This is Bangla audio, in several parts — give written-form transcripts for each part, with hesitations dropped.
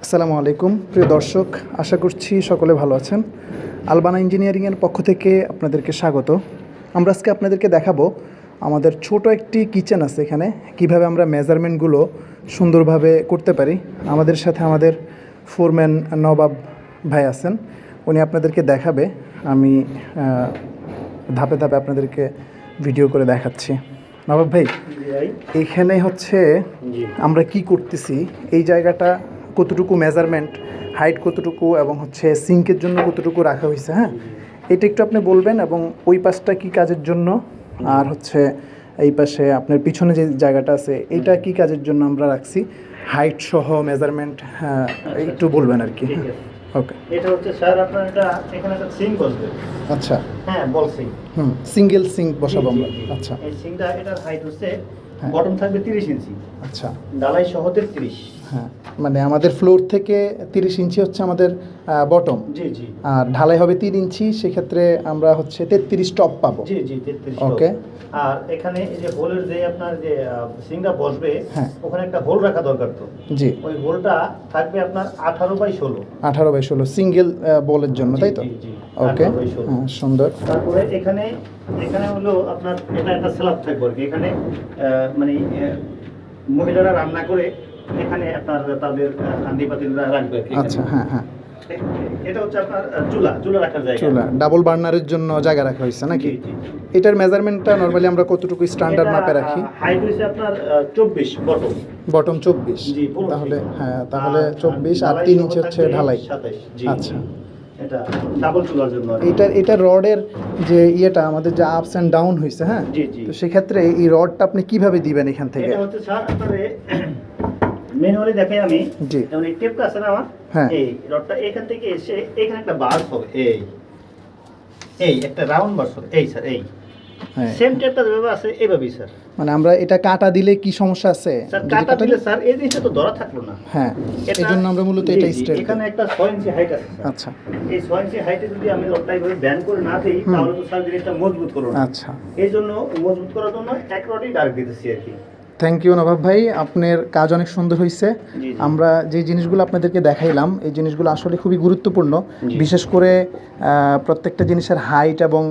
আসসালামু আলাইকুম প্রিয় দর্শক, আশা করছি সকলে ভালো আছেন। আলবানা ইঞ্জিনিয়ারিংয়ের পক্ষ থেকে আপনাদেরকে স্বাগত। আমরা আজকে আপনাদেরকে দেখাবো আমাদের ছোট একটি কিচেন আছে এখানে, কিভাবে আমরা মেজারমেন্টগুলো সুন্দরভাবে করতে পারি। আমাদের সাথে আমাদের ফোরম্যান নবাব ভাই আছেন, উনি আপনাদেরকে দেখাবে। আমি ধাপে ধাপে আপনাদেরকে ভিডিও করে দেখাচ্ছি। নবাব ভাই, এইখানে হচ্ছে আমরা কি করতেছি, এই জায়গাটা কতটুকু মেজারমেন্ট, হাইট কতটুকু এবং হচ্ছে সিঙ্কের জন্য কতটুকু রাখা হয়েছে, হ্যাঁ এটা একটু আপনি বলবেন। এবং ওই পাশটা কি কাজের জন্য, আর হচ্ছে এই পাশে আপনার পিছনে যে জায়গাটা আছে এইটা কি কাজের জন্য আমরা রাখছি, হাইট সহ মেজারমেন্ট একটু বলবেন আর কি। ওকে, এটা হচ্ছে স্যার আপনার এটা এখানে একটা সিঙ্ক বসবে। আচ্ছা, হ্যাঁ, বল সিঙ্ক। সিঙ্গেল সিঙ্ক বসাবো আমরা। আচ্ছা, এই সিঙ্কটা এটার হাইট হচ্ছে বটম থাকবে 30 ইঞ্চি। আচ্ছা, ডালাই সহ 33। হ্যাঁ, মানে আমাদের ফ্লোর থেকে 30 ইঞ্চি হচ্ছে আমাদের বটম। জি জি। আর ঢালাই হবে 3 ইঞ্চি, সেক্ষেত্রে আমরা হচ্ছে 33 টপ পাবো। জি জি, 33। ওকে। আর এখানে এই যে হোলের যে আপনার যে সিঙ্কটা বসবে, হ্যাঁ, ওখানে একটা হোল রাখা দরকার। তো জি, ওই হোলটা থাকবে আপনার 18/16। 18/16 সিঙ্গেল বলের জন্য, তাই তো? জি জি। ওকে, হ্যাঁ, সুন্দর। তারপরে এখানে এখানে হলো আপনার এটা একটা স্ল্যাব থাকবে আর কি। এখানে মানে মহিলারা রান্না করে এখানে আপনার তাদের হান্ডি পাতিলরা রাখবে। আচ্ছা, হ্যাঁ হ্যাঁ, এটা হচ্ছে আপনার চুলা রাখার জায়গা। চুলা ডাবল বার্নারের জন্য জায়গা রাখা হয়েছে নাকি? জি জি। এটার মেজারমেন্টটা নরমালি আমরা কতটুকু স্ট্যান্ডার্ড মাপে রাখি? হাইট হইছে আপনার 24 বটম। বটম 24। জি, তাহলে হ্যাঁ, তাহলে 24 আর 3 ইঞ্চি হচ্ছে ঢালাই। 27। জি। আচ্ছা, এটা ডাবল চুলার জন্য। এটা রডের যে ইয়েটা আমাদের যে আপস এন্ড ডাউন হয়েছে, হ্যাঁ, জি জি। তো সেক্ষেত্রে এই রডটা আপনি কিভাবে দিবেন এখান থেকে? এটা হচ্ছে স্যার আপনারে ম্যানুয়ালি দেখাই আমি। জি, যেমন এই টেপটা আছে না আমার, হ্যাঁ, এই রডটা এখান থেকে এসে এখানে একটা বার্স হবে। এই একটা রাউন্ড বার্স হবে। এই স্যার, এই হ্যাঁ, সেম টেপটা যেভাবে আছে এইভাবেই স্যার। মানে আমরা এটা কাটা দিলে কি সমস্যা আছে? স্যার কাটা দিলে স্যার এই জিনিসটা তো ধরা থাকলো না। হ্যাঁ, এই জন্য আমরা মূলত এটা স্ট্রেট। এখানে একটা 6 ইঞ্চি হাইট আছে স্যার। আচ্ছা, এই 6 ইঞ্চি হাইটে যদি আমি রডটা এইভাবে ব্যান্ড করে না দিই, তাহলে তো স্যার জিনিসটা মজবুত করব না। আচ্ছা, এই জন্য মজবুত করার জন্য এক রডই ডাইরেক্ট দিতেছি আর কি। থ্যাংক ইউ নবাব ভাই, আপনার কাজ অনেক সুন্দর হয়েছে। জি, জি। আমরা যে জিনিসগুলো আপনাদেরকে দেখাইলাম, এই জিনিসগুলো আসলে খুবই গুরুত্বপূর্ণ। বিশেষ করে প্রত্যেকটা জিনিসের হাইট এবং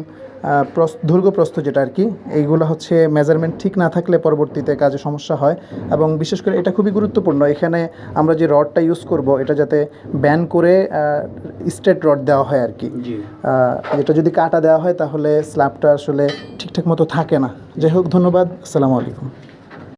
দৈর্ঘ্য প্রস্থ যেটা আর কি, এইগুলো হচ্ছে মেজারমেন্ট ঠিক না থাকলে পরবর্তীতে কাজে সমস্যা হয়। এবং বিশেষ করে এটা খুবই গুরুত্বপূর্ণ, এখানে আমরা যে রডটা ইউজ করব এটা যাতে ব্যান করে স্ট্রেট রড দেওয়া হয় আর কি। যেটা যদি কাটা দেওয়া হয় তাহলে স্ল্যাবটা আসলে ঠিকঠাক মতো থাকে না। যাই হোক, ধন্যবাদ, আসসালামু আলাইকুম।